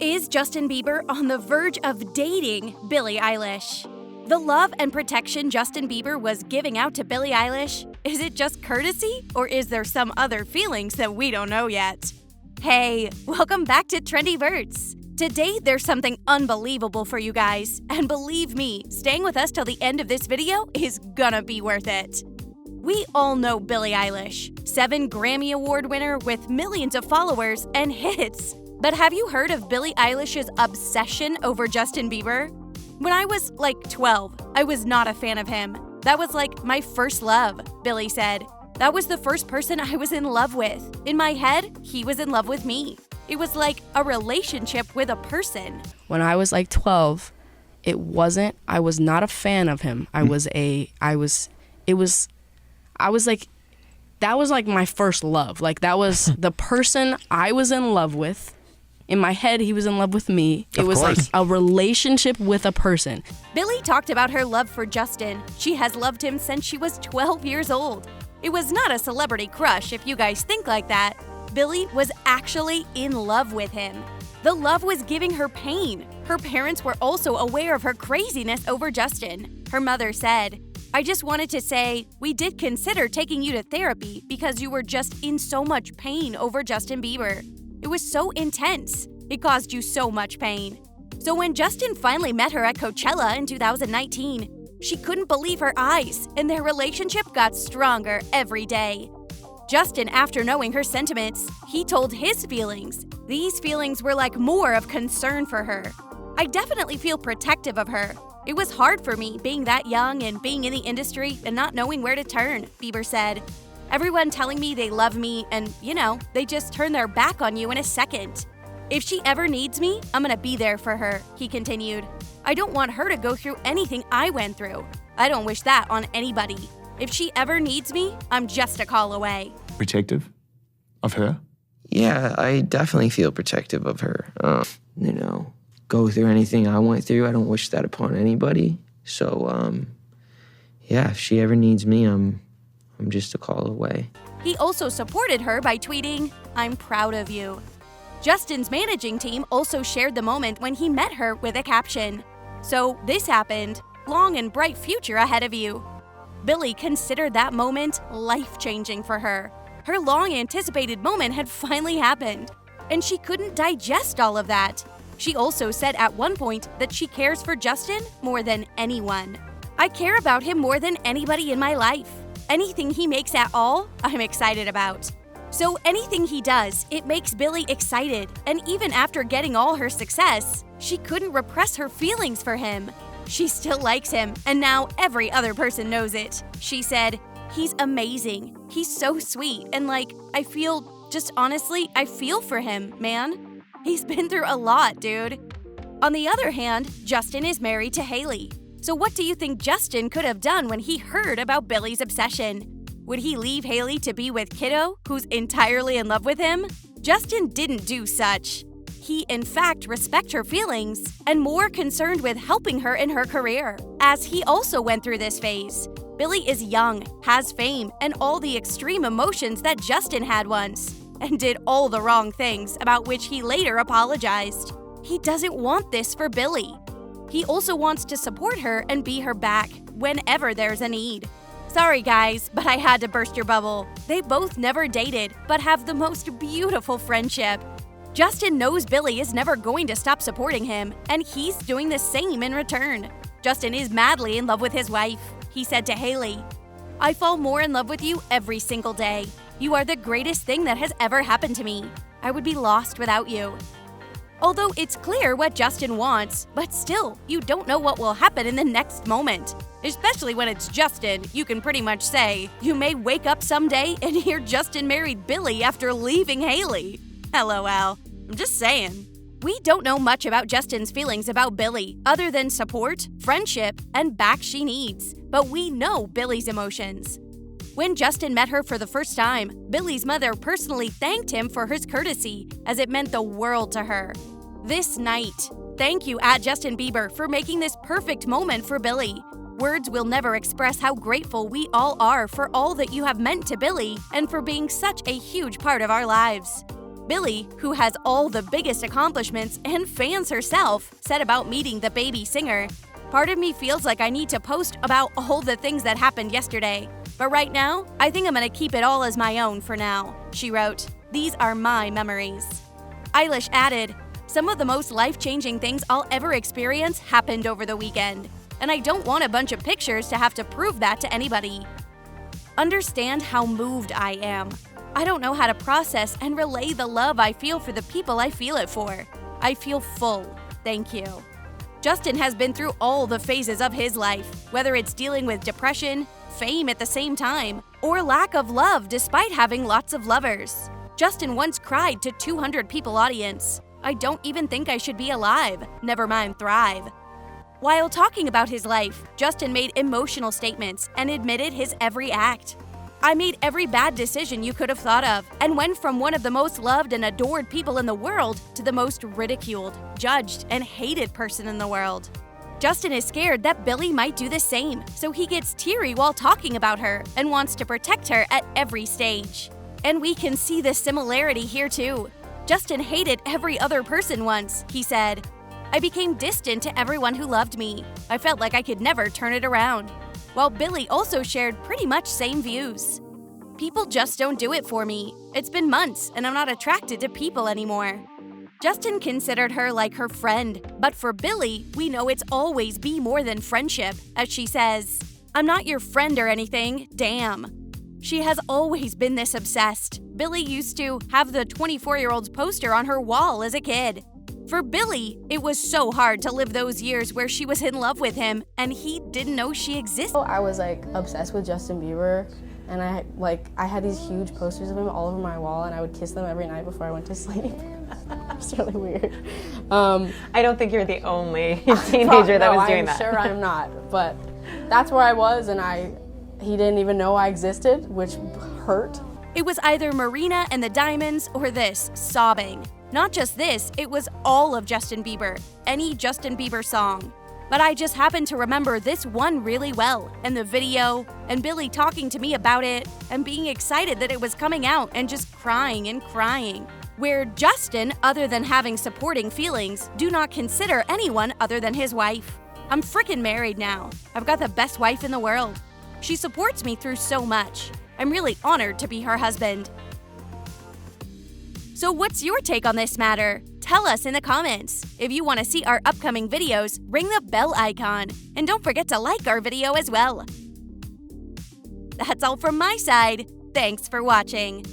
Is Justin Bieber on the verge of dating Billie Eilish? The love and protection Justin Bieber was giving out to Billie Eilish, is it just courtesy, or is there some other feelings that we don't know yet? Hey, welcome back to Trendy Verts. Today, there's something unbelievable for you guys, and believe me, staying with us till the end of this video is gonna be worth it. We all know Billie Eilish, 7 Grammy Award winner with millions of followers and hits. But have you heard of Billie Eilish's obsession over Justin Bieber? When I was like 12, I was not a fan of him. That was like my first love, Billie said. That was the first person I was in love with. In my head, he was in love with me. It was like a relationship with a person. When I was like 12, I was not a fan of him. That was like my first love. Like that was the person I was in love with. In my head, he was in love with me. It was like a relationship with a person. Billie talked about her love for Justin. She has loved him since she was 12 years old. It was not a celebrity crush if you guys think like that. Billie was actually in love with him. The love was giving her pain. Her parents were also aware of her craziness over Justin. Her mother said, "I just wanted to say, we did consider taking you to therapy because you were just in so much pain over Justin Bieber. It was so intense. It caused you so much pain." So when Justin finally met her at Coachella in 2019, she couldn't believe her eyes, and their relationship got stronger every day. Justin, after knowing her sentiments, he told his feelings. These feelings were like more of concern for her. "I definitely feel protective of her. It was hard for me being that young and being in the industry and not knowing where to turn," Bieber said. "Everyone telling me they love me and, they just turn their back on you in a second. If she ever needs me, I'm gonna be there for her," he continued. "I don't want her to go through anything I went through. I don't wish that on anybody. If she ever needs me, I'm just a call away." Protective of her? Yeah, I definitely feel protective of her. Go through anything I went through, I don't wish that upon anybody. So, if she ever needs me, I'm just a call away. He also supported her by tweeting, "I'm proud of you." Justin's managing team also shared the moment when he met her with a caption. "So this happened. Long and bright future ahead of you." Billie considered that moment life-changing for her. Her long-anticipated moment had finally happened, and she couldn't digest all of that. She also said at one point that she cares for Justin more than anyone. "I care about him more than anybody in my life. Anything he makes at all, I'm excited about." So anything he does, it makes Billie excited, and even after getting all her success, she couldn't repress her feelings for him. She still likes him, and now every other person knows it. She said, "He's amazing. He's so sweet, and I feel for him, man. He's been through a lot, dude." On the other hand, Justin is married to Hailey. So what do you think Justin could have done when he heard about Billie's obsession? Would he leave Hailey to be with Kiddo, who's entirely in love with him? Justin didn't do such. He, in fact, respects her feelings and more concerned with helping her in her career, as he also went through this phase. Billie is young, has fame, and all the extreme emotions that Justin had once, and did all the wrong things about which he later apologized. He doesn't want this for Billie. He also wants to support her and be her back whenever there's a need. Sorry guys, but I had to burst your bubble. They both never dated, but have the most beautiful friendship. Justin knows Billie is never going to stop supporting him, and he's doing the same in return. Justin is madly in love with his wife. He said to Hailey, "I fall more in love with you every single day. You are the greatest thing that has ever happened to me. I would be lost without you." Although it's clear what Justin wants, but still, you don't know what will happen in the next moment. Especially when it's Justin, you can pretty much say, you may wake up someday and hear Justin married Billie after leaving Hailey. LOL. I'm just saying. We don't know much about Justin's feelings about Billie, other than support, friendship, and back she needs. But we know Billie's emotions. When Justin met her for the first time, Billie's mother personally thanked him for his courtesy, as it meant the world to her. This night, thank you at Justin Bieber for making this perfect moment for Billie. Words will never express how grateful we all are for all that you have meant to Billie and for being such a huge part of our lives. Billie, who has all the biggest accomplishments and fans herself, said about meeting the baby singer, "Part of me feels like I need to post about all the things that happened yesterday. But right now, I think I'm gonna keep it all as my own for now," she wrote. "These are my memories." Eilish added, "Some of the most life-changing things I'll ever experience happened over the weekend, and I don't want a bunch of pictures to have to prove that to anybody. Understand how moved I am. I don't know how to process and relay the love I feel for the people I feel it for. I feel full. Thank you." Justin has been through all the phases of his life, whether it's dealing with depression, fame at the same time, or lack of love despite having lots of lovers. Justin once cried to 200 people audience, "I don't even think I should be alive, never mind thrive." While talking about his life, Justin made emotional statements and admitted his every act. "I made every bad decision you could have thought of and went from one of the most loved and adored people in the world to the most ridiculed, judged, and hated person in the world." Justin is scared that Billie might do the same, so he gets teary while talking about her and wants to protect her at every stage. And we can see the similarity here too. Justin hated every other person once, he said. "I became distant to everyone who loved me. I felt like I could never turn it around." While Billie also shared pretty much same views. "People just don't do it for me. It's been months and I'm not attracted to people anymore." Justin considered her like her friend, but for Billie, we know it's always be more than friendship, as she says, "I'm not your friend or anything, damn." She has always been this obsessed. Billie used to have the 24-year-old's poster on her wall as a kid. For Billie, it was so hard to live those years where she was in love with him and he didn't know she existed. I was obsessed with Justin Bieber, and I had these huge posters of him all over my wall, and I would kiss them every night before I went to sleep. It's really weird. I don't think you're the only teenager that was doing that. I'm sure I'm not, but that's where I was, and he didn't even know I existed, which hurt. It was either Marina and the Diamonds or this, sobbing. Not just this, it was all of Justin Bieber, any Justin Bieber song. But I just happened to remember this one really well, and the video, and Billie talking to me about it, and being excited that it was coming out, and just crying and crying. Where Justin, other than having supporting feelings, do not consider anyone other than his wife. "I'm frickin' married now. I've got the best wife in the world. She supports me through so much. I'm really honored to be her husband." So what's your take on this matter? Tell us in the comments. If you want to see our upcoming videos, ring the bell icon. And don't forget to like our video as well. That's all from my side. Thanks for watching.